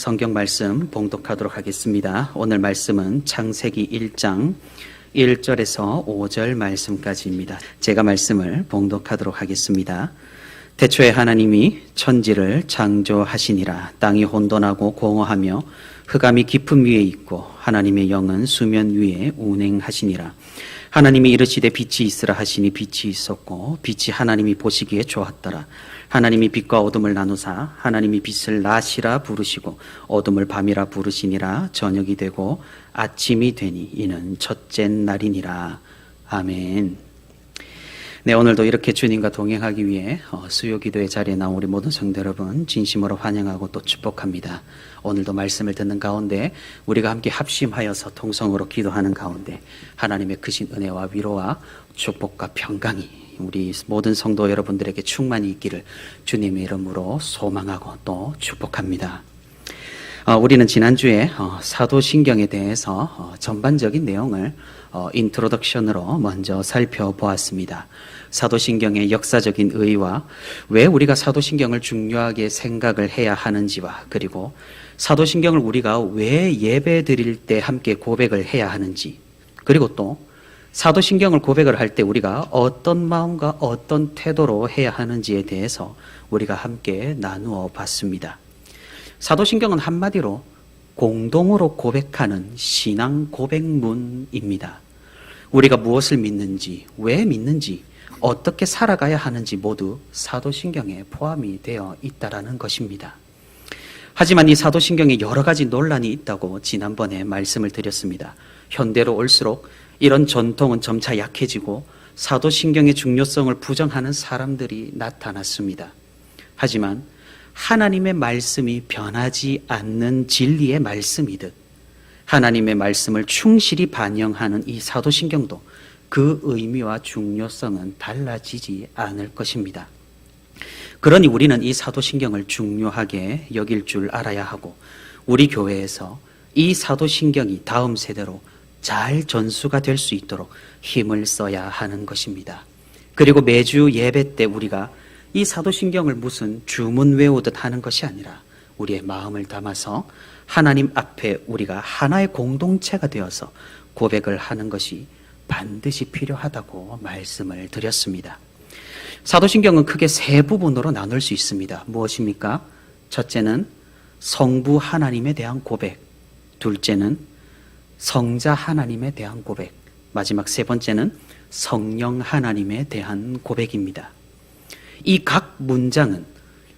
성경 말씀 봉독하도록 하겠습니다. 오늘 말씀은 창세기 1장 1절에서 5절 말씀까지입니다. 제가 말씀을 봉독하도록 하겠습니다. 태초에 하나님이 천지를 창조하시니라. 땅이 혼돈하고 공허하며 흑암이 깊음 위에 있고 하나님의 영은 수면 위에 운행하시니라. 하나님이 이르시되 빛이 있으라 하시니 빛이 있었고 빛이 하나님이 보시기에 좋았더라. 하나님이 빛과 어둠을 나누사 하나님이 빛을 낮이라 부르시고 어둠을 밤이라 부르시니라. 저녁이 되고 아침이 되니 이는 첫째 날이니라. 아멘. 네, 오늘도 이렇게 주님과 동행하기 위해 수요 기도의 자리에 나온 우리 모든 성도 여러분 진심으로 환영하고 또 축복합니다. 오늘도 말씀을 듣는 가운데 우리가 함께 합심하여서 통성으로 기도하는 가운데 하나님의 크신 은혜와 위로와 축복과 평강이 우리 모든 성도 여러분들에게 충만히 있기를 주님의 이름으로 소망하고 또 축복합니다. 우리는 지난주에 사도신경에 대해서 전반적인 내용을 인트로덕션으로 먼저 살펴보았습니다. 사도신경의 역사적인 의의와 왜 우리가 사도신경을 중요하게 생각을 해야 하는지와 그리고 사도신경을 우리가 왜 예배 드릴 때 함께 고백을 해야 하는지 그리고 또 사도신경을 고백을 할 때 우리가 어떤 마음과 어떤 태도로 해야 하는지에 대해서 우리가 함께 나누어 봤습니다. 사도신경은 한마디로 공동으로 고백하는 신앙 고백문입니다. 우리가 무엇을 믿는지, 왜 믿는지, 어떻게 살아가야 하는지 모두 사도신경에 포함이 되어 있다라는 것입니다. 하지만 이 사도신경에 여러 가지 논란이 있다고 지난번에 말씀을 드렸습니다. 현대로 올수록 이런 전통은 점차 약해지고 사도신경의 중요성을 부정하는 사람들이 나타났습니다. 하지만 하나님의 말씀이 변하지 않는 진리의 말씀이듯 하나님의 말씀을 충실히 반영하는 이 사도신경도 그 의미와 중요성은 달라지지 않을 것입니다. 그러니 우리는 이 사도신경을 중요하게 여길 줄 알아야 하고 우리 교회에서 이 사도신경이 다음 세대로 잘 전수가 될 수 있도록 힘을 써야 하는 것입니다. 그리고 매주 예배 때 우리가 이 사도신경을 무슨 주문 외우듯 하는 것이 아니라 우리의 마음을 담아서 하나님 앞에 우리가 하나의 공동체가 되어서 고백을 하는 것이 반드시 필요하다고 말씀을 드렸습니다. 사도신경은 크게 세 부분으로 나눌 수 있습니다. 무엇입니까? 첫째는 성부 하나님에 대한 고백, 둘째는 성자 하나님에 대한 고백, 마지막 세 번째는 성령 하나님에 대한 고백입니다. 이 각 문장은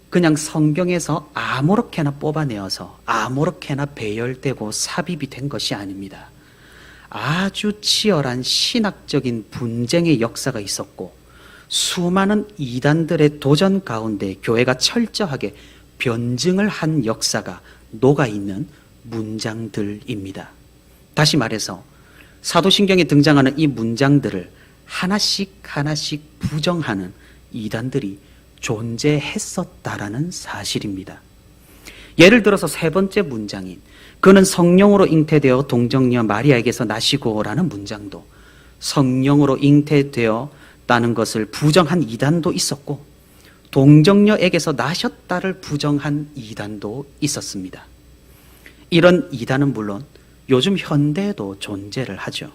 그냥 성경에서 아무렇게나 뽑아내어서 아무렇게나 배열되고 삽입이 된 것이 아닙니다. 아주 치열한 신학적인 분쟁의 역사가 있었고 수많은 이단들의 도전 가운데 교회가 철저하게 변증을 한 역사가 녹아있는 문장들입니다. 다시 말해서 사도신경에 등장하는 이 문장들을 하나씩 하나씩 부정하는 이단들이 존재했었다라는 사실입니다. 예를 들어서 세 번째 문장인 그는 성령으로 잉태되어 동정녀 마리아에게서 나시고라는 문장도 성령으로 잉태되었다는 것을 부정한 이단도 있었고 동정녀에게서 나셨다를 부정한 이단도 있었습니다. 이런 이단은 물론 요즘 현대에도 존재를 하죠.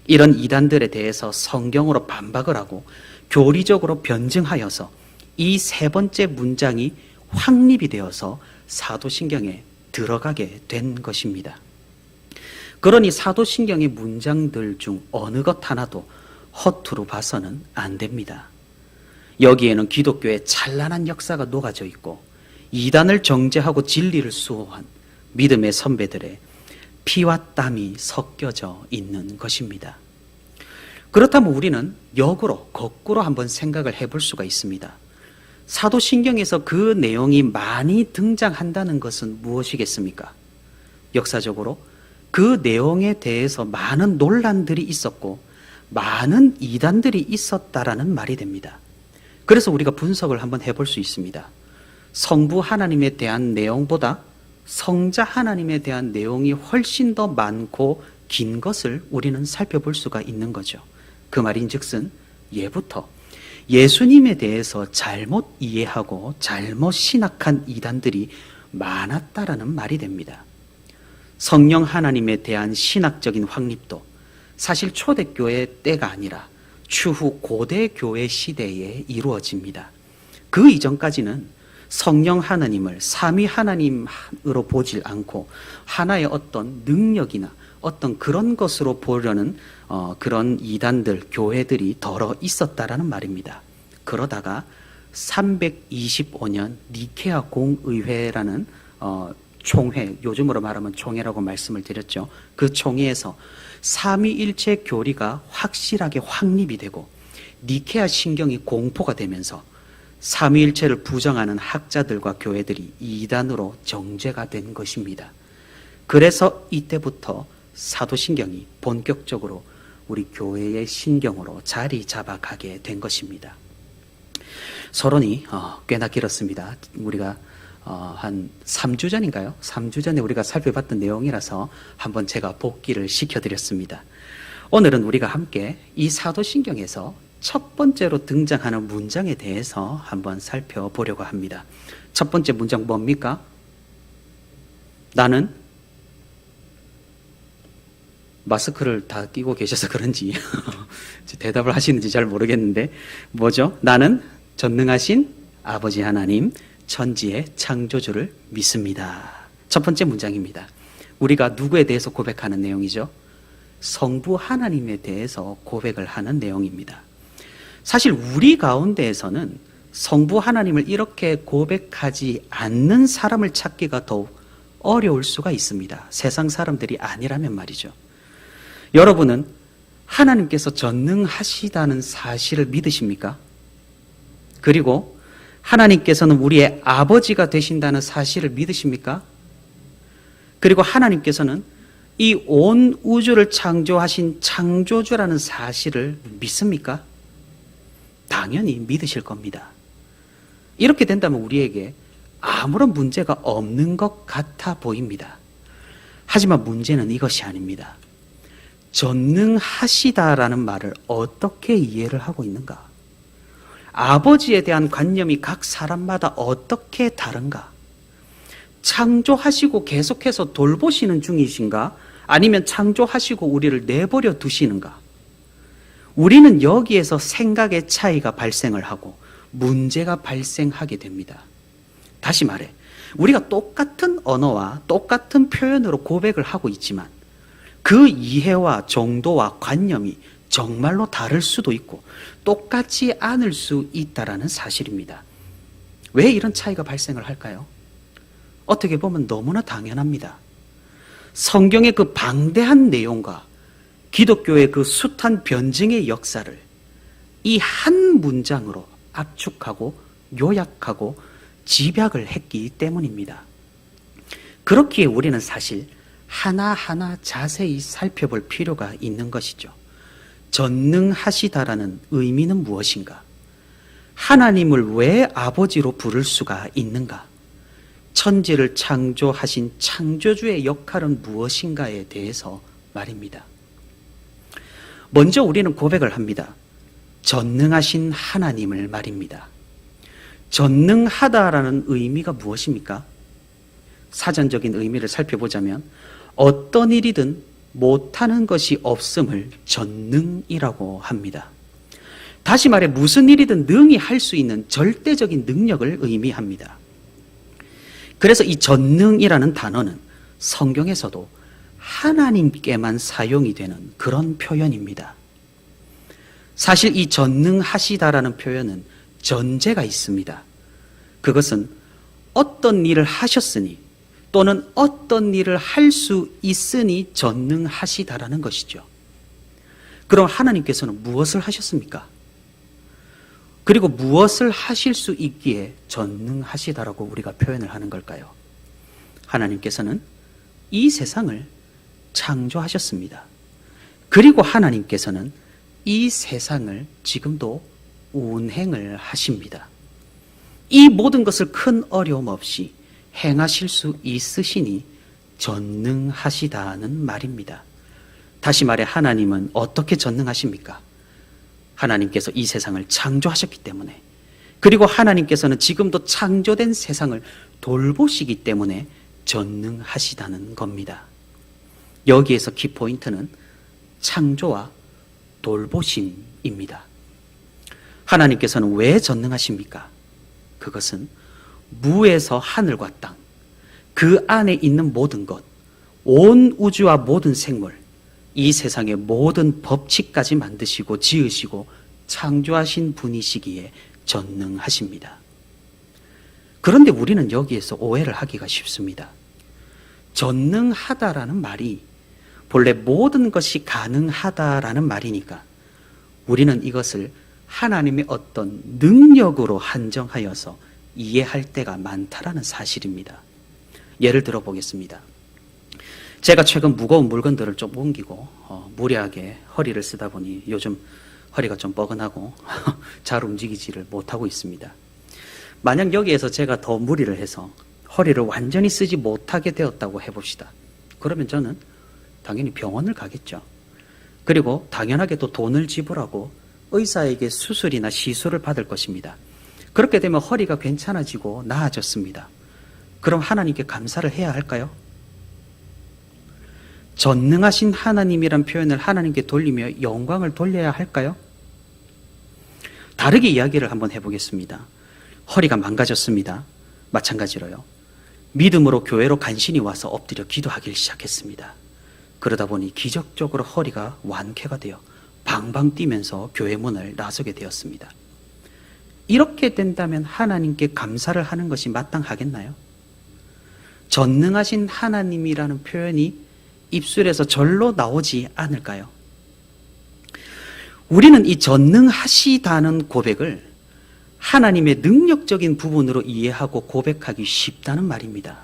이런 이단들에 대해서 성경으로 반박을 하고 교리적으로 변증하여서 이 세 번째 문장이 확립이 되어서 사도신경에 들어가게 된 것입니다. 그러니 사도신경의 문장들 중 어느 것 하나도 허투루 봐서는 안 됩니다. 여기에는 기독교의 찬란한 역사가 녹아져 있고 이단을 정죄하고 진리를 수호한 믿음의 선배들의 피와 땀이 섞여져 있는 것입니다. 그렇다면 우리는 역으로 거꾸로 한번 생각을 해볼 수가 있습니다. 사도신경에서 그 내용이 많이 등장한다는 것은 무엇이겠습니까? 역사적으로 그 내용에 대해서 많은 논란들이 있었고 많은 이단들이 있었다라는 말이 됩니다. 그래서 우리가 분석을 한번 해볼 수 있습니다. 성부 하나님에 대한 내용보다 성자 하나님에 대한 내용이 훨씬 더 많고 긴 것을 우리는 살펴볼 수가 있는 거죠. 그 말인즉슨 예부터 예수님에 대해서 잘못 이해하고 잘못 신학한 이단들이 많았다라는 말이 됩니다. 성령 하나님에 대한 신학적인 확립도 사실 초대교회 때가 아니라 추후 고대교회 시대에 이루어집니다. 그 이전까지는 성령 하나님을 삼위 하나님으로 보질 않고 하나의 어떤 능력이나 어떤 그런 것으로 보려는 그런 이단들, 교회들이 더러 있었다라는 말입니다. 그러다가 325년 니케아 공의회라는 총회, 요즘으로 말하면 총회라고 말씀을 드렸죠. 그 총회에서 삼위일체 교리가 확실하게 확립이 되고 니케아 신경이 공포가 되면서 삼위일체를 부정하는 학자들과 교회들이 이단으로 정죄가 된 것입니다. 그래서 이때부터 사도신경이 본격적으로 우리 교회의 신경으로 자리 잡아가게 된 것입니다. 서론이 꽤나 길었습니다. 우리가 한 3주 전인가요? 3주 전에 우리가 살펴봤던 내용이라서 한번 제가 복기를 시켜드렸습니다. 오늘은 우리가 함께 이 사도신경에서 첫 번째로 등장하는 문장에 대해서 한번 살펴보려고 합니다. 첫 번째 문장 뭡니까? 나는 마스크를 다 끼고 계셔서 그런지 대답을 하시는지 잘 모르겠는데 뭐죠? 나는 전능하신 아버지 하나님 천지의 창조주를 믿습니다. 첫 번째 문장입니다. 우리가 누구에 대해서 고백하는 내용이죠? 성부 하나님에 대해서 고백을 하는 내용입니다. 사실 우리 가운데에서는 성부 하나님을 이렇게 고백하지 않는 사람을 찾기가 더욱 어려울 수가 있습니다. 세상 사람들이 아니라면 말이죠. 여러분은 하나님께서 전능하시다는 사실을 믿으십니까? 그리고 하나님께서는 우리의 아버지가 되신다는 사실을 믿으십니까? 그리고 하나님께서는 이 온 우주를 창조하신 창조주라는 사실을 믿습니까? 당연히 믿으실 겁니다. 이렇게 된다면 우리에게 아무런 문제가 없는 것 같아 보입니다. 하지만 문제는 이것이 아닙니다. 전능하시다라는 말을 어떻게 이해를 하고 있는가? 아버지에 대한 관념이 각 사람마다 어떻게 다른가? 창조하시고 계속해서 돌보시는 중이신가? 아니면 창조하시고 우리를 내버려 두시는가? 우리는 여기에서 생각의 차이가 발생을 하고 문제가 발생하게 됩니다. 다시 말해, 우리가 똑같은 언어와 똑같은 표현으로 고백을 하고 있지만 그 이해와 정도와 관념이 정말로 다를 수도 있고 똑같지 않을 수 있다는 사실입니다. 왜 이런 차이가 발생을 할까요? 어떻게 보면 너무나 당연합니다. 성경의 그 방대한 내용과 기독교의 그 숱한 변증의 역사를 이 한 문장으로 압축하고 요약하고 집약을 했기 때문입니다. 그렇기에 우리는 사실 하나하나 자세히 살펴볼 필요가 있는 것이죠. 전능하시다라는 의미는 무엇인가? 하나님을 왜 아버지로 부를 수가 있는가? 천지를 창조하신 창조주의 역할은 무엇인가에 대해서 말입니다. 먼저 우리는 고백을 합니다. 전능하신 하나님을 말입니다. 전능하다라는 의미가 무엇입니까? 사전적인 의미를 살펴보자면 어떤 일이든 못하는 것이 없음을 전능이라고 합니다. 다시 말해 무슨 일이든 능히 할 수 있는 절대적인 능력을 의미합니다. 그래서 이 전능이라는 단어는 성경에서도 하나님께만 사용이 되는 그런 표현입니다. 사실 이 전능하시다라는 표현은 전제가 있습니다. 그것은 어떤 일을 하셨으니 또는 어떤 일을 할 수 있으니 전능하시다라는 것이죠. 그럼 하나님께서는 무엇을 하셨습니까? 그리고 무엇을 하실 수 있기에 전능하시다라고 우리가 표현을 하는 걸까요? 하나님께서는 이 세상을 창조하셨습니다. 그리고 하나님께서는 이 세상을 지금도 운행을 하십니다. 이 모든 것을 큰 어려움 없이 행하실 수 있으시니 전능하시다는 말입니다. 다시 말해 하나님은 어떻게 전능하십니까? 하나님께서 이 세상을 창조하셨기 때문에, 그리고 하나님께서는 지금도 창조된 세상을 돌보시기 때문에 전능하시다는 겁니다. 여기에서 키포인트는 창조와 돌보심입니다. 하나님께서는 왜 전능하십니까? 그것은 무에서 하늘과 땅, 그 안에 있는 모든 것, 온 우주와 모든 생물, 이 세상의 모든 법칙까지 만드시고 지으시고 창조하신 분이시기에 전능하십니다. 그런데 우리는 여기에서 오해를 하기가 쉽습니다. 전능하다라는 말이 본래 모든 것이 가능하다라는 말이니까 우리는 이것을 하나님의 어떤 능력으로 한정하여서 이해할 때가 많다라는 사실입니다. 예를 들어 보겠습니다. 제가 최근 무거운 물건들을 좀 옮기고 무리하게 허리를 쓰다 보니 요즘 허리가 좀 뻐근하고 잘 움직이지를 못하고 있습니다. 만약 여기에서 제가 더 무리를 해서 허리를 완전히 쓰지 못하게 되었다고 해봅시다. 그러면 저는 당연히 병원을 가겠죠. 그리고 당연하게 또 돈을 지불하고 의사에게 수술이나 시술을 받을 것입니다. 그렇게 되면 허리가 괜찮아지고 나아졌습니다. 그럼 하나님께 감사를 해야 할까요? 전능하신 하나님이란 표현을 하나님께 돌리며 영광을 돌려야 할까요? 다르게 이야기를 한번 해보겠습니다. 허리가 망가졌습니다. 마찬가지로요. 믿음으로 교회로 간신히 와서 엎드려 기도하기 시작했습니다. 그러다 보니 기적적으로 허리가 완쾌가 되어 방방 뛰면서 교회 문을 나서게 되었습니다. 이렇게 된다면 하나님께 감사를 하는 것이 마땅하겠나요? 전능하신 하나님이라는 표현이 입술에서 절로 나오지 않을까요? 우리는 이 전능하시다는 고백을 하나님의 능력적인 부분으로 이해하고 고백하기 쉽다는 말입니다.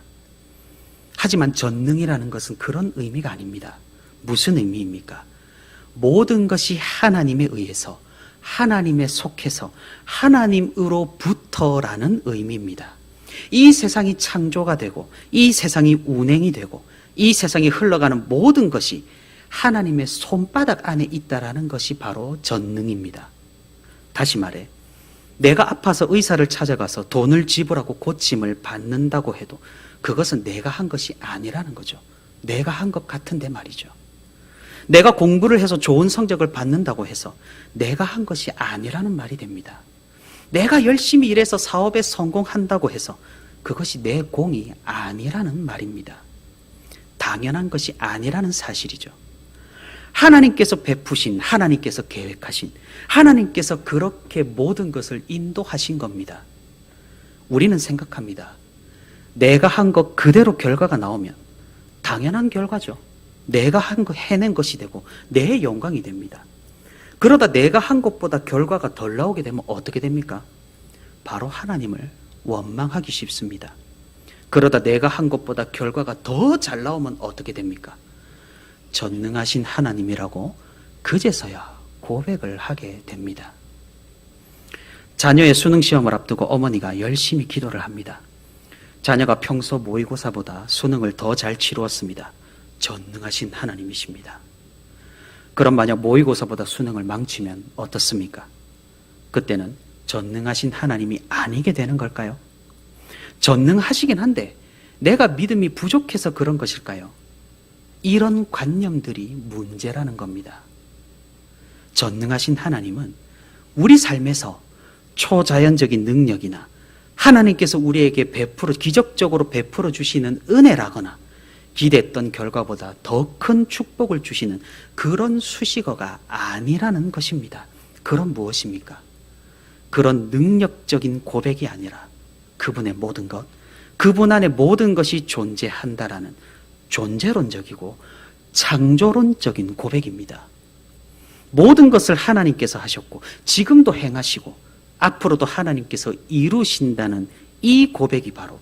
하지만 전능이라는 것은 그런 의미가 아닙니다. 무슨 의미입니까? 모든 것이 하나님에 의해서, 하나님에 속해서, 하나님으로부터라는 의미입니다. 이 세상이 창조가 되고, 이 세상이 운행이 되고, 이 세상에 흘러가는 모든 것이 하나님의 손바닥 안에 있다라는 것이 바로 전능입니다. 다시 말해, 내가 아파서 의사를 찾아가서 돈을 지불하고 고침을 받는다고 해도 그것은 내가 한 것이 아니라는 거죠. 내가 한 것 같은데 말이죠. 내가 공부를 해서 좋은 성적을 받는다고 해서 내가 한 것이 아니라는 말이 됩니다. 내가 열심히 일해서 사업에 성공한다고 해서 그것이 내 공이 아니라는 말입니다. 당연한 것이 아니라는 사실이죠. 하나님께서 베푸신, 하나님께서 계획하신, 하나님께서 그렇게 모든 것을 인도하신 겁니다. 우리는 생각합니다. 내가 한 것 그대로 결과가 나오면 당연한 결과죠. 내가 한 거 해낸 것이 되고 내 영광이 됩니다. 그러다 내가 한 것보다 결과가 덜 나오게 되면 어떻게 됩니까? 바로 하나님을 원망하기 쉽습니다. 그러다 내가 한 것보다 결과가 더 잘 나오면 어떻게 됩니까? 전능하신 하나님이라고 그제서야 고백을 하게 됩니다. 자녀의 수능시험을 앞두고 어머니가 열심히 기도를 합니다. 자녀가 평소 모의고사보다 수능을 더 잘 치루었습니다. 전능하신 하나님이십니다. 그럼 만약 모의고사보다 수능을 망치면 어떻습니까? 그때는 전능하신 하나님이 아니게 되는 걸까요? 전능하시긴 한데 내가 믿음이 부족해서 그런 것일까요? 이런 관념들이 문제라는 겁니다. 전능하신 하나님은 우리 삶에서 초자연적인 능력이나 하나님께서 우리에게 기적적으로 베풀어 주시는 은혜라거나 기대했던 결과보다 더 큰 축복을 주시는 그런 수식어가 아니라는 것입니다. 그런 무엇입니까? 그런 능력적인 고백이 아니라 그분의 모든 것, 그분 안에 모든 것이 존재한다라는 존재론적이고 창조론적인 고백입니다. 모든 것을 하나님께서 하셨고 지금도 행하시고 앞으로도 하나님께서 이루신다는 이 고백이 바로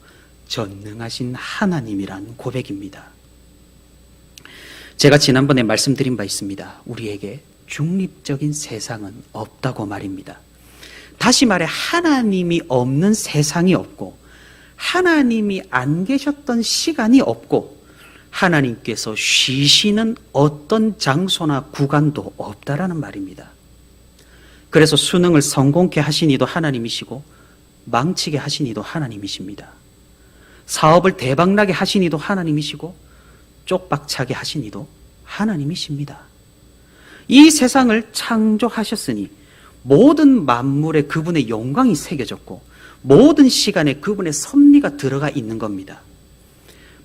전능하신 하나님이란 고백입니다. 제가 지난번에 말씀드린 바 있습니다. 우리에게 중립적인 세상은 없다고 말입니다. 다시 말해 하나님이 없는 세상이 없고 하나님이 안 계셨던 시간이 없고 하나님께서 쉬시는 어떤 장소나 구간도 없다라는 말입니다. 그래서 수능을 성공케 하신 이도 하나님이시고 망치게 하신 이도 하나님이십니다. 사업을 대박나게 하신 이도 하나님이시고 쪽박차게 하신 이도 하나님이십니다. 이 세상을 창조하셨으니 모든 만물에 그분의 영광이 새겨졌고 모든 시간에 그분의 섭리가 들어가 있는 겁니다.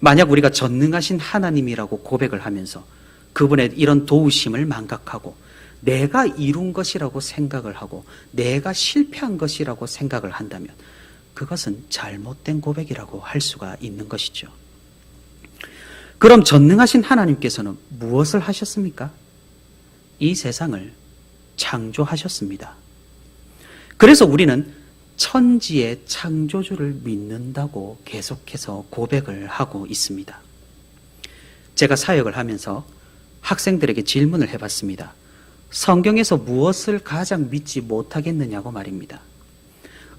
만약 우리가 전능하신 하나님이라고 고백을 하면서 그분의 이런 도우심을 망각하고 내가 이룬 것이라고 생각을 하고 내가 실패한 것이라고 생각을 한다면 그것은 잘못된 고백이라고 할 수가 있는 것이죠. 그럼 전능하신 하나님께서는 무엇을 하셨습니까? 이 세상을 창조하셨습니다. 그래서 우리는 천지의 창조주를 믿는다고 계속해서 고백을 하고 있습니다. 제가 사역을 하면서 학생들에게 질문을 해봤습니다. 성경에서 무엇을 가장 믿지 못하겠느냐고 말입니다.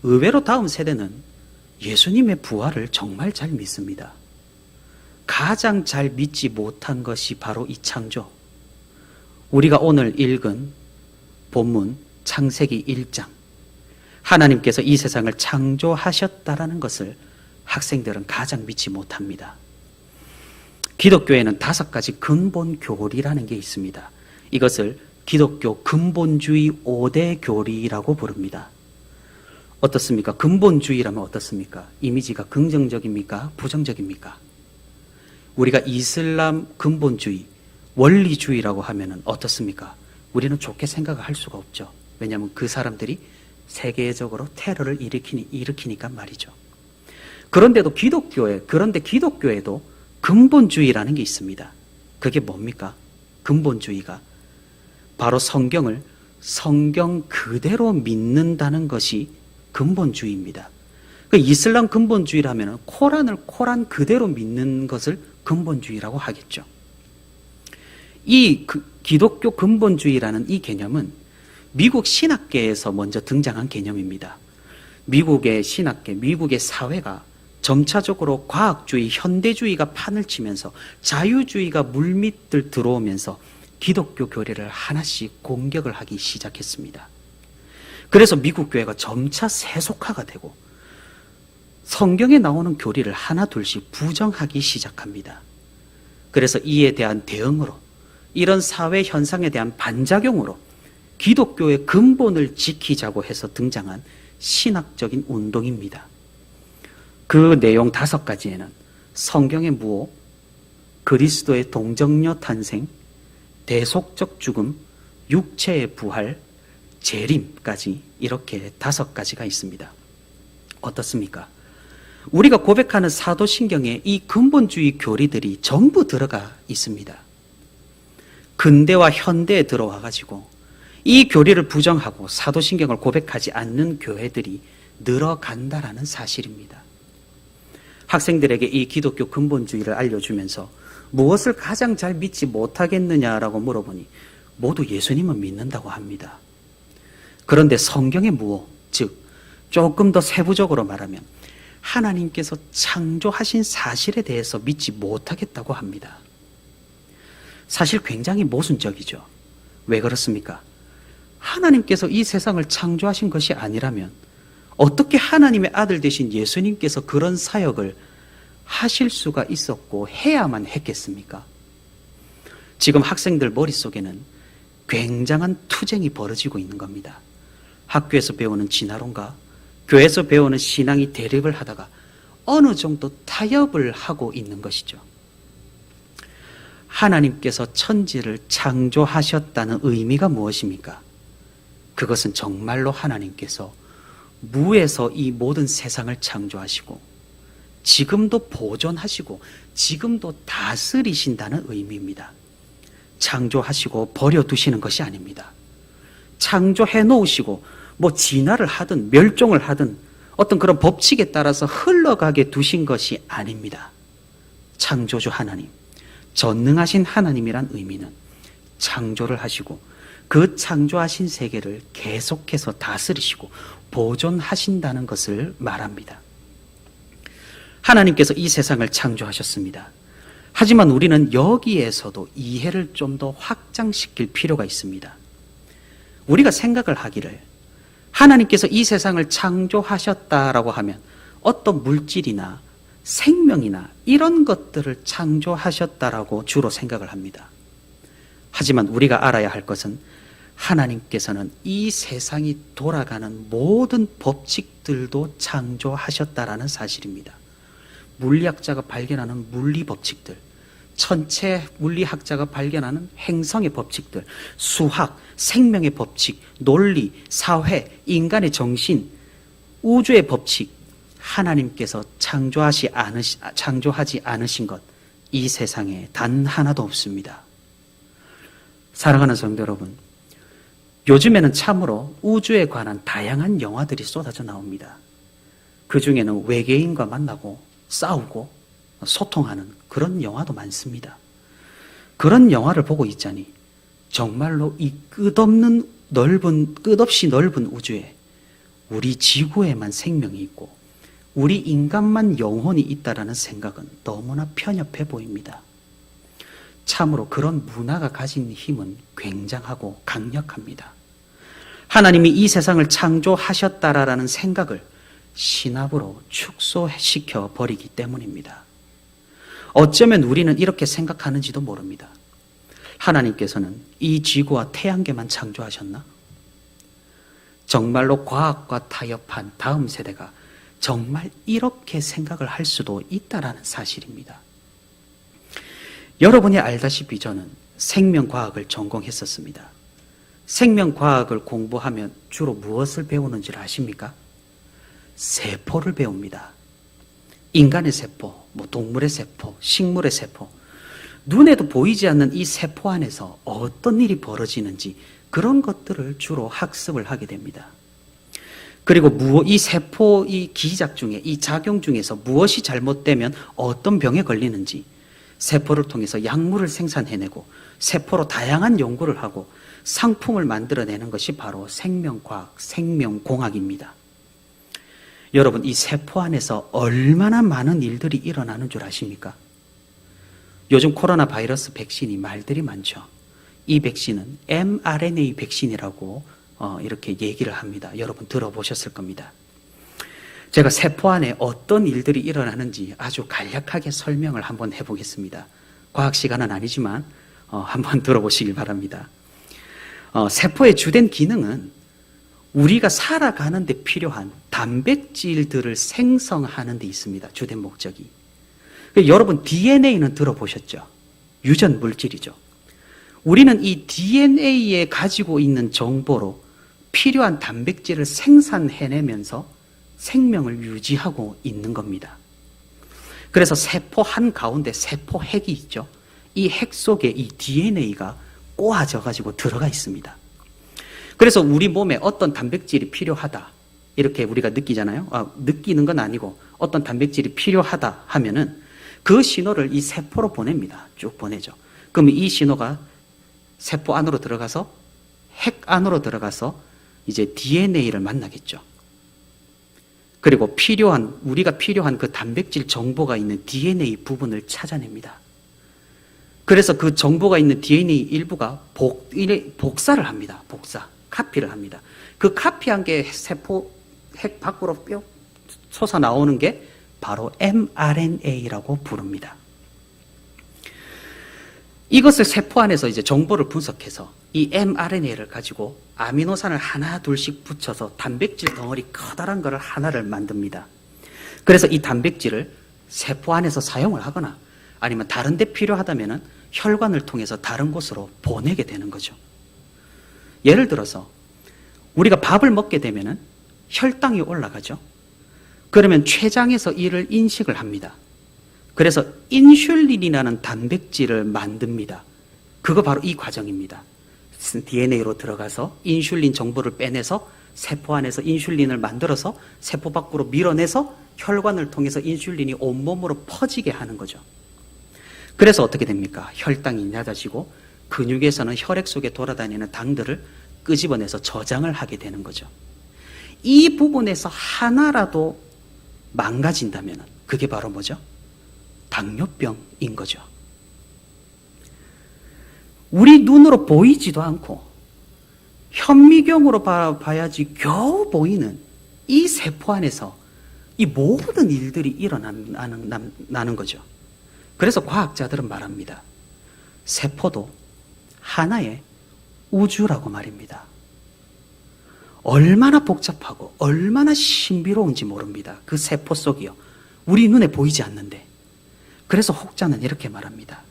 의외로 다음 세대는 예수님의 부활을 정말 잘 믿습니다. 가장 잘 믿지 못한 것이 바로 이 창조. 우리가 오늘 읽은 본문 창세기 1장. 하나님께서 이 세상을 창조하셨다라는 것을 학생들은 가장 믿지 못합니다. 기독교에는 5가지 근본 교리라는 게 있습니다. 이것을 기독교 근본주의 5대 교리라고 부릅니다. 어떻습니까? 근본주의라면 어떻습니까? 이미지가 긍정적입니까? 부정적입니까? 우리가 이슬람 근본주의, 원리주의라고 하면 어떻습니까? 우리는 좋게 생각을 할 수가 없죠. 왜냐하면 그 사람들이 세계적으로 테러를 일으키니까 말이죠. 그런데 기독교에도 근본주의라는 게 있습니다. 그게 뭡니까? 근본주의가 바로 성경을 성경 그대로 믿는다는 것이 근본주의입니다. 그 이슬람 근본주의라면 코란을 코란 그대로 믿는 것을 근본주의라고 하겠죠. 이 기독교 근본주의라는 이 개념은 미국 신학계에서 먼저 등장한 개념입니다. 미국의 신학계, 미국의 사회가 점차적으로 과학주의, 현대주의가 판을 치면서 자유주의가 물밑을 들어오면서 기독교 교리를 하나씩 공격을 하기 시작했습니다. 그래서 미국 교회가 점차 세속화가 되고 성경에 나오는 교리를 하나 둘씩 부정하기 시작합니다. 그래서 이에 대한 대응으로 이런 사회 현상에 대한 반작용으로 기독교의 근본을 지키자고 해서 등장한 신학적인 운동입니다. 그 내용 5가지에는 성경의 무호, 그리스도의 동정녀 탄생, 대속적 죽음, 육체의 부활, 재림까지 이렇게 5가지가 있습니다. 어떻습니까? 우리가 고백하는 사도신경에 이 근본주의 교리들이 전부 들어가 있습니다. 근대와 현대에 들어와 가지고 이 교리를 부정하고 사도신경을 고백하지 않는 교회들이 늘어간다라는 사실입니다. 학생들에게 이 기독교 근본주의를 알려주면서 무엇을 가장 잘 믿지 못하겠느냐라고 물어보니 모두 예수님은 믿는다고 합니다. 그런데 성경의 무호, 즉 조금 더 세부적으로 말하면 하나님께서 창조하신 사실에 대해서 믿지 못하겠다고 합니다. 사실 굉장히 모순적이죠. 왜 그렇습니까? 하나님께서 이 세상을 창조하신 것이 아니라면 어떻게 하나님의 아들 되신 예수님께서 그런 사역을 하실 수가 있었고 해야만 했겠습니까? 지금 학생들 머릿속에는 굉장한 투쟁이 벌어지고 있는 겁니다. 학교에서 배우는 진화론과 교회에서 배우는 신앙이 대립을 하다가 어느 정도 타협을 하고 있는 것이죠. 하나님께서 천지를 창조하셨다는 의미가 무엇입니까? 그것은 정말로 하나님께서 무에서 이 모든 세상을 창조하시고 지금도 보존하시고 지금도 다스리신다는 의미입니다. 창조하시고 버려두시는 것이 아닙니다. 창조해 놓으시고 진화를 하든 멸종을 하든 어떤 그런 법칙에 따라서 흘러가게 두신 것이 아닙니다. 창조주 하나님, 전능하신 하나님이란 의미는 창조를 하시고 그 창조하신 세계를 계속해서 다스리시고 보존하신다는 것을 말합니다. 하나님께서 이 세상을 창조하셨습니다. 하지만 우리는 여기에서도 이해를 좀 더 확장시킬 필요가 있습니다. 우리가 생각을 하기를 하나님께서 이 세상을 창조하셨다라고 하면 어떤 물질이나 생명이나 이런 것들을 창조하셨다라고 주로 생각을 합니다. 하지만 우리가 알아야 할 것은 하나님께서는 이 세상이 돌아가는 모든 법칙들도 창조하셨다라는 사실입니다. 물리학자가 발견하는 물리 법칙들, 천체 물리학자가 발견하는 행성의 법칙들, 수학, 생명의 법칙, 논리, 사회, 인간의 정신, 우주의 법칙, 하나님께서 창조하지 않으신 것, 이 세상에 단 하나도 없습니다. 사랑하는 성도 여러분, 요즘에는 참으로 우주에 관한 다양한 영화들이 쏟아져 나옵니다. 그 중에는 외계인과 만나고 싸우고 소통하는 그런 영화도 많습니다. 그런 영화를 보고 있자니 정말로 이 끝없이 넓은 우주에 우리 지구에만 생명이 있고 우리 인간만 영혼이 있다라는 생각은 너무나 편협해 보입니다. 참으로 그런 문화가 가진 힘은 굉장하고 강력합니다. 하나님이 이 세상을 창조하셨다라는 생각을 신압으로 축소시켜 버리기 때문입니다. 어쩌면 우리는 이렇게 생각하는지도 모릅니다. 하나님께서는 이 지구와 태양계만 창조하셨나? 정말로 과학과 타협한 다음 세대가 정말 이렇게 생각을 할 수도 있다라는 사실입니다. 여러분이 알다시피 저는 생명과학을 전공했었습니다. 생명과학을 공부하면 주로 무엇을 배우는지 아십니까? 세포를 배웁니다. 인간의 세포, 동물의 세포, 식물의 세포, 눈에도 보이지 않는 이 세포 안에서 어떤 일이 벌어지는지 그런 것들을 주로 학습을 하게 됩니다. 그리고 이 세포, 이 기작 중에, 이 작용 중에서 무엇이 잘못되면 어떤 병에 걸리는지 세포를 통해서 약물을 생산해내고 세포로 다양한 연구를 하고 상품을 만들어내는 것이 바로 생명과학, 생명공학입니다. 여러분, 이 세포 안에서 얼마나 많은 일들이 일어나는 줄 아십니까? 요즘 코로나 바이러스 백신이 말들이 많죠. 이 백신은 mRNA 백신이라고 이렇게 얘기를 합니다. 여러분 들어보셨을 겁니다. 제가 세포 안에 어떤 일들이 일어나는지 아주 간략하게 설명을 한번 해보겠습니다. 과학 시간은 아니지만 한번 들어보시길 바랍니다. 세포의 주된 기능은 우리가 살아가는 데 필요한 단백질들을 생성하는 데 있습니다. 주된 목적이. 여러분 DNA는 들어보셨죠? 유전 물질이죠. 우리는 이 DNA에 가지고 있는 정보로 필요한 단백질을 생산해내면서 생명을 유지하고 있는 겁니다. 그래서 세포 한가운데 세포 핵이 있죠. 이 핵 속에 이 DNA가 꼬아져 가지고 들어가 있습니다. 그래서 우리 몸에 어떤 단백질이 필요하다 이렇게 우리가 느끼잖아요. 느끼는 건 아니고 어떤 단백질이 필요하다 하면은 그 신호를 이 세포로 보냅니다. 쭉 보내죠. 그러면 이 신호가 세포 안으로 들어가서 핵 안으로 들어가서 이제 DNA를 만나겠죠. 그리고 우리가 필요한 그 단백질 정보가 있는 DNA 부분을 찾아냅니다. 그래서 그 정보가 있는 DNA 일부가 복사를 합니다. 카피를 합니다. 그 카피한 게 세포 핵 밖으로 뿅 솟아 나오는 게 바로 mRNA라고 부릅니다. 이것을 세포 안에서 이제 정보를 분석해서 이 mRNA를 가지고 아미노산을 하나 둘씩 붙여서 단백질 덩어리 커다란 거를 하나를 만듭니다. 그래서 이 단백질을 세포 안에서 사용을 하거나 아니면 다른 데 필요하다면은 혈관을 통해서 다른 곳으로 보내게 되는 거죠. 예를 들어서 우리가 밥을 먹게 되면은 혈당이 올라가죠. 그러면 췌장에서 이를 인식을 합니다. 그래서 인슐린이라는 단백질을 만듭니다. 그거 바로 이 과정입니다. DNA로 들어가서 인슐린 정보를 빼내서 세포 안에서 인슐린을 만들어서 세포 밖으로 밀어내서 혈관을 통해서 인슐린이 온몸으로 퍼지게 하는 거죠. 그래서 어떻게 됩니까? 혈당이 낮아지고 근육에서는 혈액 속에 돌아다니는 당들을 끄집어내서 저장을 하게 되는 거죠. 이 부분에서 하나라도 망가진다면 그게 바로 뭐죠? 당뇨병인 거죠. 우리 눈으로 보이지도 않고 현미경으로 봐야지 겨우 보이는 이 세포 안에서 이 모든 일들이 일어나는 거죠. 그래서 과학자들은 말합니다. 세포도 하나의 우주라고 말입니다. 얼마나 복잡하고 얼마나 신비로운지 모릅니다. 그 세포 속이요. 우리 눈에 보이지 않는데. 그래서 혹자는 이렇게 말합니다.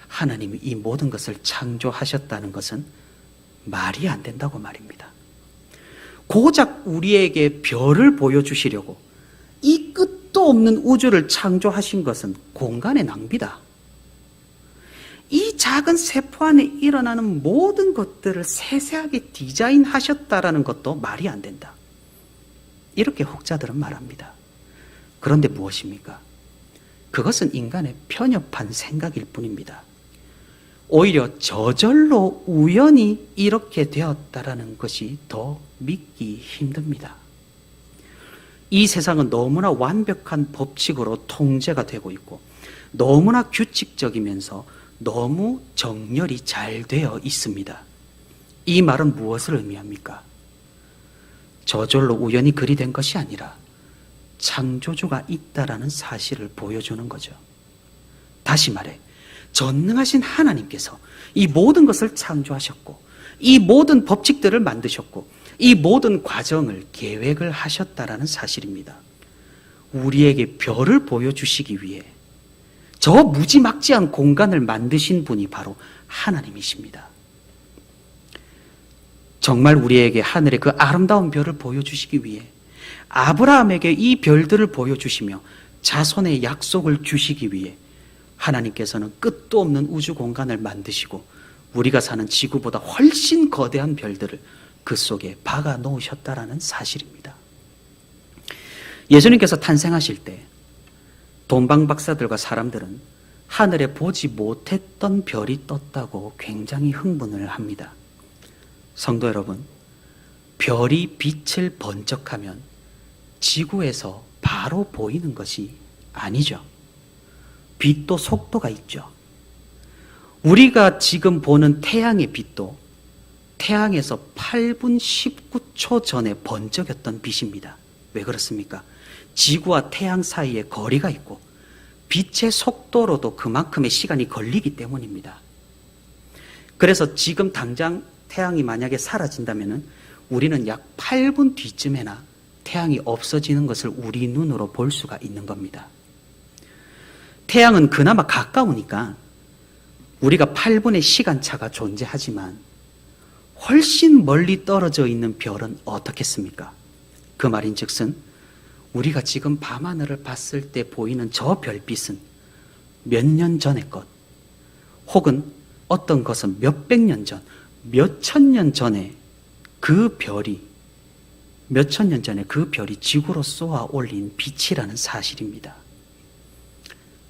하나님이 이 모든 것을 창조하셨다는 것은 말이 안 된다고 말입니다. 고작 우리에게 별을 보여주시려고 이 끝도 없는 우주를 창조하신 것은 공간의 낭비다. 이 작은 세포 안에 일어나는 모든 것들을 세세하게 디자인하셨다라는 것도 말이 안 된다. 이렇게 혹자들은 말합니다. 그런데 무엇입니까? 그것은 인간의 편협한 생각일 뿐입니다. 오히려 저절로 우연히 이렇게 되었다라는 것이 더 믿기 힘듭니다. 이 세상은 너무나 완벽한 법칙으로 통제가 되고 있고 너무나 규칙적이면서 너무 정렬이 잘 되어 있습니다. 이 말은 무엇을 의미합니까? 저절로 우연히 그리 된 것이 아니라 창조주가 있다라는 사실을 보여주는 거죠. 다시 말해 전능하신 하나님께서 이 모든 것을 창조하셨고 이 모든 법칙들을 만드셨고 이 모든 과정을 계획을 하셨다라는 사실입니다. 우리에게 별을 보여주시기 위해 저 무지막지한 공간을 만드신 분이 바로 하나님이십니다. 정말 우리에게 하늘의 그 아름다운 별을 보여주시기 위해 아브라함에게 이 별들을 보여주시며 자손의 약속을 주시기 위해 하나님께서는 끝도 없는 우주 공간을 만드시고 우리가 사는 지구보다 훨씬 거대한 별들을 그 속에 박아 놓으셨다라는 사실입니다. 예수님께서 탄생하실 때 돈방 박사들과 사람들은 하늘에 보지 못했던 별이 떴다고 굉장히 흥분을 합니다. 성도 여러분, 별이 빛을 번쩍하면 지구에서 바로 보이는 것이 아니죠. 빛도 속도가 있죠. 우리가 지금 보는 태양의 빛도 태양에서 8분 19초 전에 번쩍였던 빛입니다. 왜 그렇습니까? 지구와 태양 사이에 거리가 있고 빛의 속도로도 그만큼의 시간이 걸리기 때문입니다. 그래서 지금 당장 태양이 만약에 사라진다면 우리는 약 8분 뒤쯤에나 태양이 없어지는 것을 우리 눈으로 볼 수가 있는 겁니다. 태양은 그나마 가까우니까 우리가 8분의 시간차가 존재하지만 훨씬 멀리 떨어져 있는 별은 어떻겠습니까? 그 말인즉슨 우리가 지금 밤하늘을 봤을 때 보이는 저 별빛은 몇 년 전의 것, 혹은 어떤 것은 몇백 년 전, 몇천 년 전에 그 별이 지구로 쏘아 올린 빛이라는 사실입니다.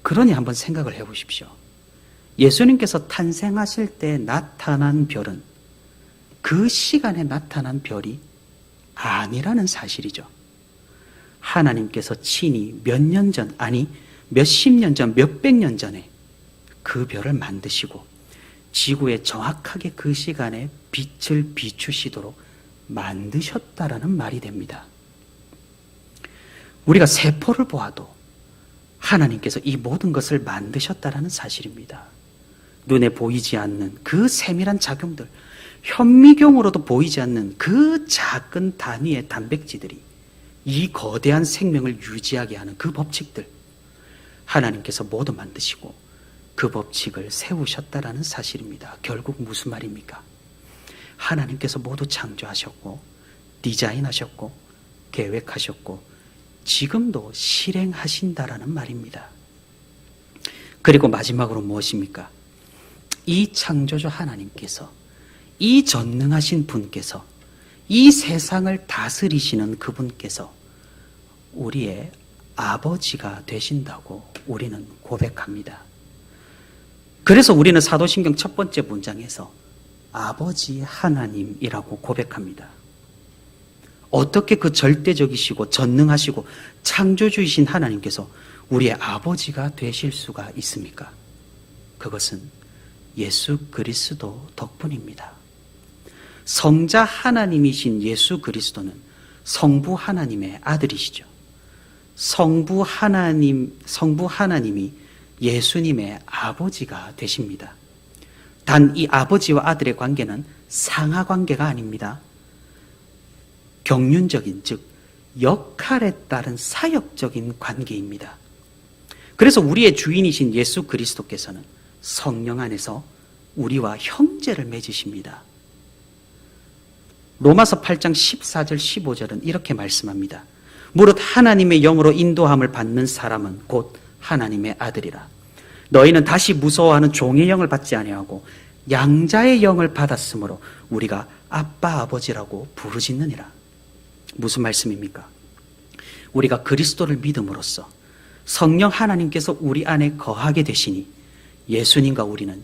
그러니 한번 생각을 해보십시오. 예수님께서 탄생하실 때 나타난 별은 그 시간에 나타난 별이 아니라는 사실이죠. 하나님께서 친히 몇 년 전, 아니 몇십 년 전, 몇백 년 전에 그 별을 만드시고 지구에 정확하게 그 시간에 빛을 비추시도록 만드셨다라는 말이 됩니다. 우리가 세포를 보아도 하나님께서 이 모든 것을 만드셨다라는 사실입니다. 눈에 보이지 않는 그 세밀한 작용들, 현미경으로도 보이지 않는 그 작은 단위의 단백질들이 이 거대한 생명을 유지하게 하는 그 법칙들, 하나님께서 모두 만드시고 그 법칙을 세우셨다라는 사실입니다. 결국 무슨 말입니까? 하나님께서 모두 창조하셨고 디자인하셨고 계획하셨고 지금도 실행하신다라는 말입니다. 그리고 마지막으로 무엇입니까? 이 창조주 하나님께서, 이 전능하신 분께서, 이 세상을 다스리시는 그분께서 우리의 아버지가 되신다고 우리는 고백합니다. 그래서 우리는 사도신경 첫 번째 문장에서 아버지 하나님이라고 고백합니다. 어떻게 그 절대적이시고 전능하시고 창조주이신 하나님께서 우리의 아버지가 되실 수가 있습니까? 그것은 예수 그리스도 덕분입니다. 성자 하나님이신 예수 그리스도는 성부 하나님의 아들이시죠. 성부 하나님이 예수님의 아버지가 되십니다. 단 이 아버지와 아들의 관계는 상하 관계가 아닙니다. 경륜적인, 즉 역할에 따른 사역적인 관계입니다. 그래서 우리의 주인이신 예수 그리스도께서는 성령 안에서 우리와 형제를 맺으십니다. 로마서 8장 14절 15절은 이렇게 말씀합니다. 무릇 하나님의 영으로 인도함을 받는 사람은 곧 하나님의 아들이라. 너희는 다시 무서워하는 종의 영을 받지 아니하고 양자의 영을 받았으므로 우리가 아빠 아버지라고 부르짖느니라. 무슨 말씀입니까? 우리가 그리스도를 믿음으로써 성령 하나님께서 우리 안에 거하게 되시니 예수님과 우리는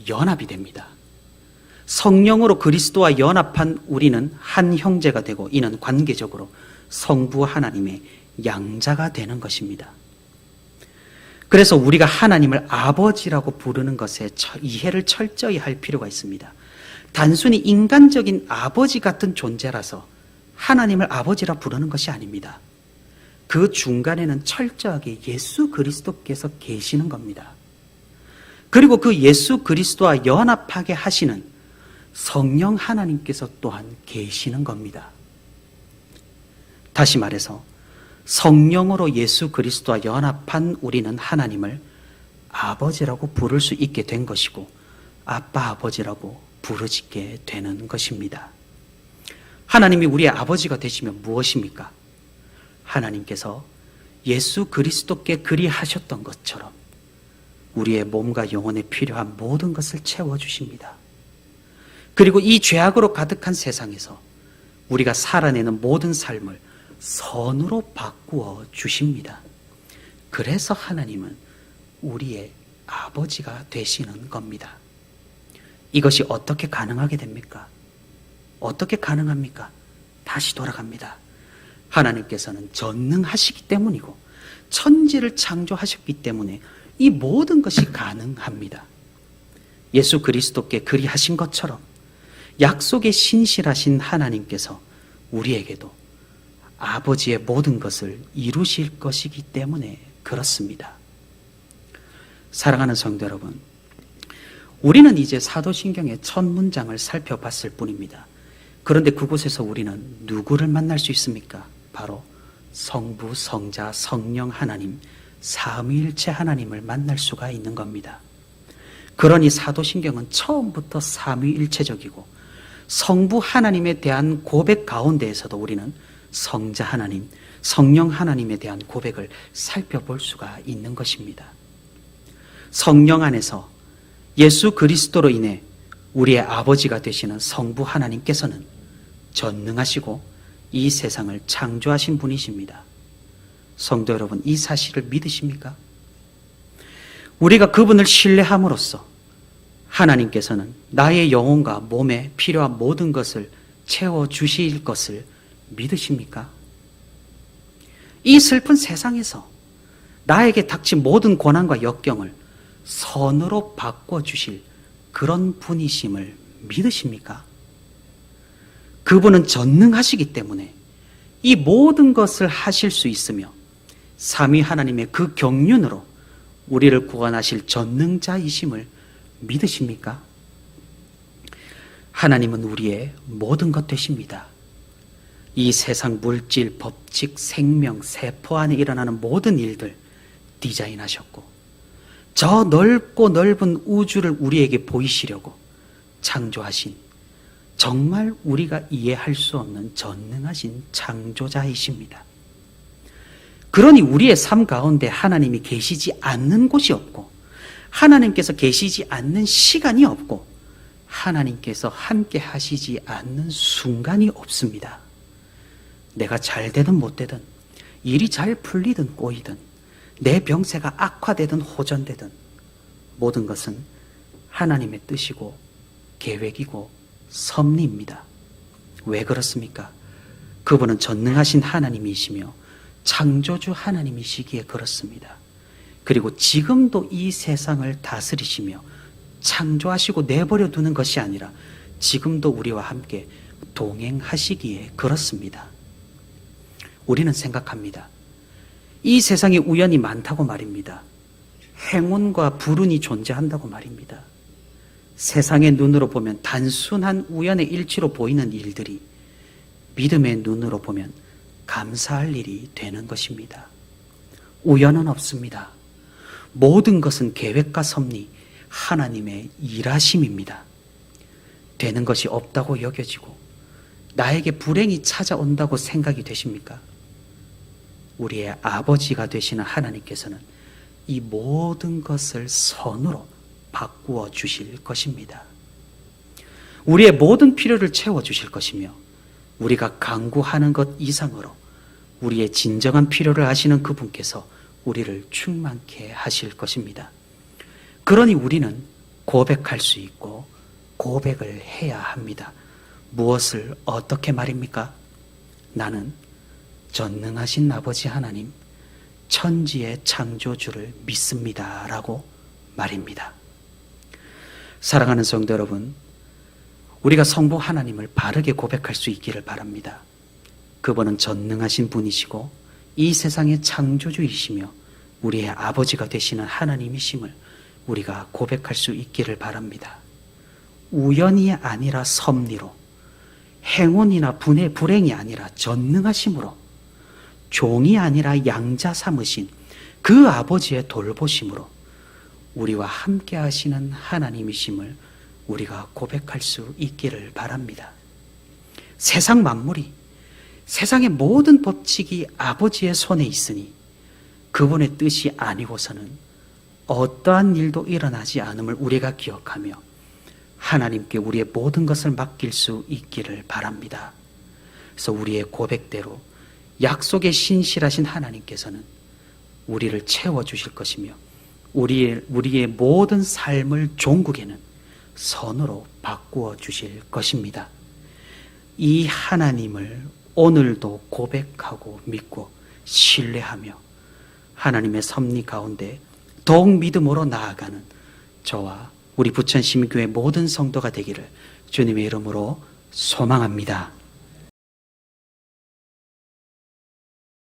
연합이 됩니다. 성령으로 그리스도와 연합한 우리는 한 형제가 되고 이는 관계적으로 성부 하나님의 양자가 되는 것입니다. 그래서 우리가 하나님을 아버지라고 부르는 것에 이해를 철저히 할 필요가 있습니다. 단순히 인간적인 아버지 같은 존재라서 하나님을 아버지라 부르는 것이 아닙니다. 그 중간에는 철저하게 예수 그리스도께서 계시는 겁니다. 그리고 그 예수 그리스도와 연합하게 하시는 성령 하나님께서 또한 계시는 겁니다. 다시 말해서 성령으로 예수 그리스도와 연합한 우리는 하나님을 아버지라고 부를 수 있게 된 것이고 아빠 아버지라고 부르짖게 되는 것입니다. 하나님이 우리의 아버지가 되시면 무엇입니까? 하나님께서 예수 그리스도께 그리하셨던 것처럼 우리의 몸과 영혼에 필요한 모든 것을 채워주십니다. 그리고 이 죄악으로 가득한 세상에서 우리가 살아내는 모든 삶을 선으로 바꾸어 주십니다. 그래서 하나님은 우리의 아버지가 되시는 겁니다. 이것이 어떻게 가능하게 됩니까? 어떻게 가능합니까? 다시 돌아갑니다. 하나님께서는 전능하시기 때문이고 천지를 창조하셨기 때문에 이 모든 것이 가능합니다. 예수 그리스도께 그리하신 것처럼 약속에 신실하신 하나님께서 우리에게도 아버지의 모든 것을 이루실 것이기 때문에 그렇습니다. 사랑하는 성도 여러분, 우리는 이제 사도신경의 첫 문장을 살펴봤을 뿐입니다. 그런데 그곳에서 우리는 누구를 만날 수 있습니까? 바로 성부, 성자, 성령 하나님, 삼위일체 하나님을 만날 수가 있는 겁니다. 그러니 사도신경은 처음부터 삼위일체적이고 성부 하나님에 대한 고백 가운데에서도 우리는 성자 하나님, 성령 하나님에 대한 고백을 살펴볼 수가 있는 것입니다. 성령 안에서 예수 그리스도로 인해 우리의 아버지가 되시는 성부 하나님께서는 전능하시고 이 세상을 창조하신 분이십니다. 성도 여러분, 이 사실을 믿으십니까? 우리가 그분을 신뢰함으로써 하나님께서는 나의 영혼과 몸에 필요한 모든 것을 채워주실 것을 믿으십니까? 이 슬픈 세상에서 나에게 닥친 모든 고난과 역경을 선으로 바꿔주실 그런 분이심을 믿으십니까? 그분은 전능하시기 때문에 이 모든 것을 하실 수 있으며 삼위 하나님의 그 경륜으로 우리를 구원하실 전능자이심을 믿으십니까? 하나님은 우리의 모든 것 되십니다. 이 세상 물질, 법칙, 생명, 세포 안에 일어나는 모든 일들 디자인하셨고 저 넓고 넓은 우주를 우리에게 보이시려고 창조하신 정말 우리가 이해할 수 없는 전능하신 창조자이십니다. 그러니 우리의 삶 가운데 하나님이 계시지 않는 곳이 없고 하나님께서 계시지 않는 시간이 없고 하나님께서 함께 하시지 않는 순간이 없습니다. 내가 잘 되든 못 되든 일이 잘 풀리든 꼬이든 내 병세가 악화되든 호전되든 모든 것은 하나님의 뜻이고 계획이고 섭리입니다. 왜 그렇습니까? 그분은 전능하신 하나님이시며 창조주 하나님이시기에 그렇습니다. 그리고 지금도 이 세상을 다스리시며 창조하시고 내버려 두는 것이 아니라 지금도 우리와 함께 동행하시기에 그렇습니다. 우리는 생각합니다. 이 세상에 우연이 많다고 말입니다. 행운과 불운이 존재한다고 말입니다. 세상의 눈으로 보면 단순한 우연의 일치로 보이는 일들이 믿음의 눈으로 보면 감사할 일이 되는 것입니다. 우연은 없습니다. 모든 것은 계획과 섭리, 하나님의 일하심입니다. 되는 것이 없다고 여겨지고 나에게 불행이 찾아온다고 생각이 되십니까? 우리의 아버지가 되시는 하나님께서는 이 모든 것을 선으로 바꾸어 주실 것입니다. 우리의 모든 필요를 채워 주실 것이며 우리가 간구하는 것 이상으로 우리의 진정한 필요를 아시는 그분께서 우리를 충만케 하실 것입니다. 그러니 우리는 고백할 수 있고 고백을 해야 합니다. 무엇을 어떻게 말입니까? 나는 전능하신 아버지 하나님, 천지의 창조주를 믿습니다 라고 말입니다. 사랑하는 성도 여러분, 우리가 성부 하나님을 바르게 고백할 수 있기를 바랍니다. 그분은 전능하신 분이시고 이 세상의 창조주이시며 우리의 아버지가 되시는 하나님이심을 우리가 고백할 수 있기를 바랍니다. 우연이 아니라 섭리로, 행운이나 불행이 아니라 전능하심으로, 종이 아니라 양자 삼으신 그 아버지의 돌보심으로 우리와 함께 하시는 하나님이심을 우리가 고백할 수 있기를 바랍니다. 세상 만물이, 세상의 모든 법칙이 아버지의 손에 있으니 그분의 뜻이 아니고서는 어떠한 일도 일어나지 않음을 우리가 기억하며 하나님께 우리의 모든 것을 맡길 수 있기를 바랍니다. 그래서 우리의 고백대로 약속에 신실하신 하나님께서는 우리를 채워주실 것이며 우리의 모든 삶을 종국에는 선으로 바꾸어 주실 것입니다. 이 하나님을 오늘도 고백하고 믿고 신뢰하며 하나님의 섭리 가운데 더욱 믿음으로 나아가는 저와 우리 부천시민교회 모든 성도가 되기를 주님의 이름으로 소망합니다.